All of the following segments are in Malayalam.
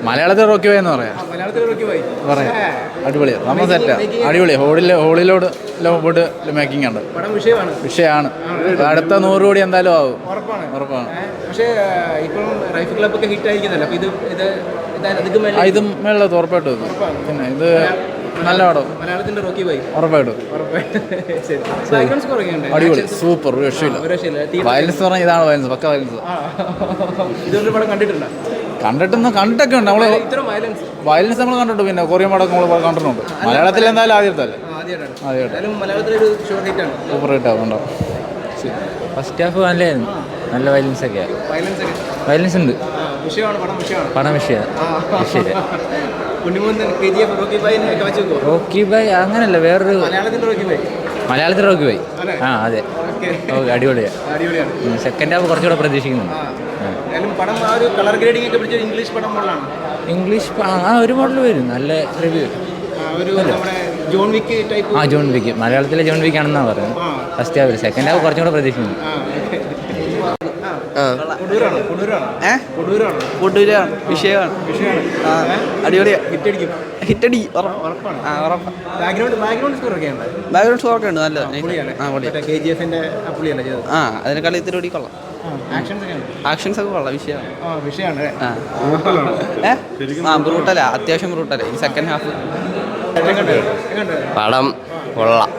മലയാളത്തിൽ റോക്കി ബോയ് എന്ന് പറയാം. മലയാളത്തിൽ റോക്കി ബോയ് പറയാം. അടിപൊളിയാണ്, നമ്മൾ സെറ്റാ, അടിപൊളി. ഹോളിലോട് വുഡ് മേക്കിംഗ് ഉണ്ട്. പടം വിഷയമാണ്. അടുത്ത 100 കോടി എന്തായാലും ആവും, ഉറപ്പാണ്. പക്ഷേ ഇപ്പം റൈഫിൾ ക്ലബ്ബൊക്കെ ഹിറ്റ് ആയിരിക്കുന്നല്ലോ, അപ്പോൾ ഇതും മേളത് ഉറപ്പായിട്ടും. പിന്നെ ഇത് നല്ല പടം, മലയാളത്തിന്റെ റോക്കി ബോയ് ഉറപ്പായിട്ടും. അടിപൊളി, സൂപ്പർ, ഒരു രക്ഷയില്ല. വയലൻസ് പറഞ്ഞാൽ ഇതാണ് വയലൻസ്, പക്ക വയലൻസ്. ഇതൊരു പടം കണ്ടിട്ടൊക്കെ ഉണ്ട് നമ്മള്. വയലൻസ് നമ്മൾ കണ്ടിട്ടുണ്ട്, പിന്നെ കൊറിയൻ പടം നമ്മൾ കണ്ടിട്ടുണ്ട്. മലയാളത്തിൽ എന്തായാലും ആദ്യമായിട്ടല്ലേ, സൂപ്പർ ഹിറ്റാവും. ഉണ്ടോ? ഫസ്റ്റ് ഹാഫ് നല്ലതായിരുന്നു, നല്ല വയലൻസ് ഒക്കെ. വയലൻസ് ഉണ്ട്, പടം വിഷയമില്ല. റോക്കി ബോയ് അങ്ങനല്ല, വേറൊരു മലയാളത്തിൽ റോക്കി ബോയ്. അതെ, അടിപൊളിയാണ്. സെക്കൻഡ് ഹാഫ് കുറച്ചുകൂടെ പ്രതീക്ഷിക്കുന്നുണ്ട്. ഇംഗ്ലീഷ് ഒരു മോഡൽ വരും, നല്ല റിവ്യൂ. ജോൺ വിക്ക്, മലയാളത്തിലെ ജോൺ വിക്ക് ആണെന്നാണ് പറയുന്നത്. ഫസ്റ്റ് ഹാഫ്, സെക്കൻഡ് ഹാഫ് കുറച്ചുകൂടെ പ്രതീക്ഷിക്കുന്നു. കൊടൂരാണ്, വിഷയമാണ്. അടിപൊളിയാണ്, ഹിറ്റടി. ബാക്ക്ഗ്രൗണ്ട് സ്കോർ ഒക്കെ ഉണ്ട്, നല്ലത്. അതിനേക്കാൾ ഇത്തിരി കൂടി കൊള്ളാം. ആക്ഷൻസ് ഒക്കെ കൊള്ളാം, വിഷയമാണ്. ബ്രൂട്ടലാ, അത്യാവശ്യം ബ്രൂട്ടലാ ഈ സെക്കൻഡ് ഹാഫ്. പടം കൊള്ളാം,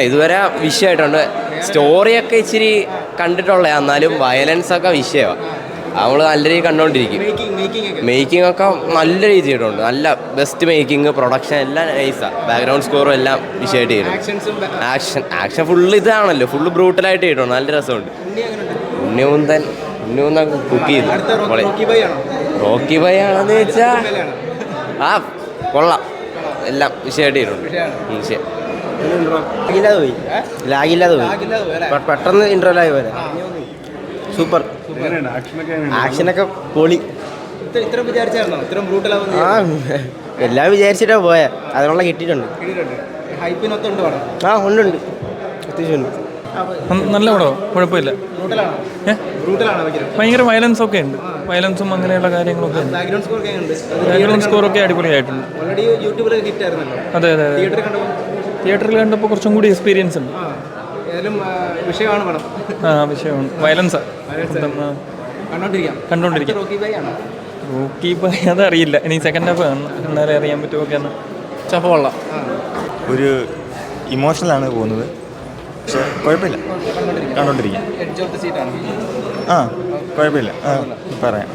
ഇതുവരെ വിഷയമായിട്ടുണ്ട്. സ്റ്റോറിയൊക്കെ ഇച്ചിരി കണ്ടിട്ടുള്ള, എന്നാലും വയലൻസ് ഒക്കെ വിഷയമാണ്. നമ്മൾ നല്ല രീതിയിൽ കണ്ടുകൊണ്ടിരിക്കും. മേക്കിംഗ് ഒക്കെ നല്ല രീതി ചെയ്തിട്ടുണ്ട്, നല്ല ബെസ്റ്റ് മേക്കിംഗ്, പ്രൊഡക്ഷൻ എല്ലാം നൈസാണ്. ബാക്ക്ഗ്രൗണ്ട് സ്കോറും എല്ലാം വിഷയമായിട്ട് ചെയ്തിട്ടുണ്ട്. ആക്ഷൻ ഫുള്ള് ഇതാണല്ലോ, ഫുള്ള് ബ്രൂട്ടലായിട്ട് ചെയ്തിട്ടുണ്ട്, നല്ല രസമുണ്ട്. ഉണ്ണിമുന്തൻ കുക്ക് ചെയ്തു. റോക്കി ബോയ് ആണെന്ന് വെച്ചാൽ കൊള്ളാം, എല്ലാം വിഷയമായിട്ട് ചെയ്തിട്ടുണ്ട്. വിഷയം ലാഗില്ലാതെ പോയി, പെട്ടെന്ന് ഇൻട്രോലായി പോലെ. സൂപ്പർ, ആക്ഷനൊക്കെ പൊളി. എല്ലാം വിചാരിച്ചിട്ടാ പോയ, അതിനുള്ള കിട്ടിയിട്ടുണ്ട്. ഉണ്ട്, അത്യാവശ്യം ഉണ്ട്. നല്ല പടമോ, കുഴപ്പമില്ല. ഭയങ്കര വയലൻസ് ഒക്കെ ഉണ്ട്, വയലൻസും അങ്ങനെയുള്ള കാര്യങ്ങളൊക്കെ ഉണ്ട്. ബാക്ക്ഗ്രൗണ്ട് സ്കോറൊക്കെ അടിപൊളിയായിട്ടുണ്ട്. അതെ, തിയേറ്ററിൽ കണ്ടപ്പോൾ കുറച്ചും കൂടി എക്സ്പീരിയൻസ് ഉണ്ട്. വിഷയമാണ്, വയലൻസാ കണ്ടോണ്ടിരിക്കാം. റോക്കി ബോയ് അതറിയില്ല, ഇനി സെക്കൻഡ് ഹാഫ് കാണണം, എന്നാലേ അറിയാൻ പറ്റുമോ. ചപ്പകൊള്ളാം, ഒരു ഇമോഷണലാണ് പോകുന്നത്, പക്ഷെ കുഴപ്പമില്ല, കണ്ടോണ്ടിരിക്കാം. കുഴപ്പമില്ല, പറയാം.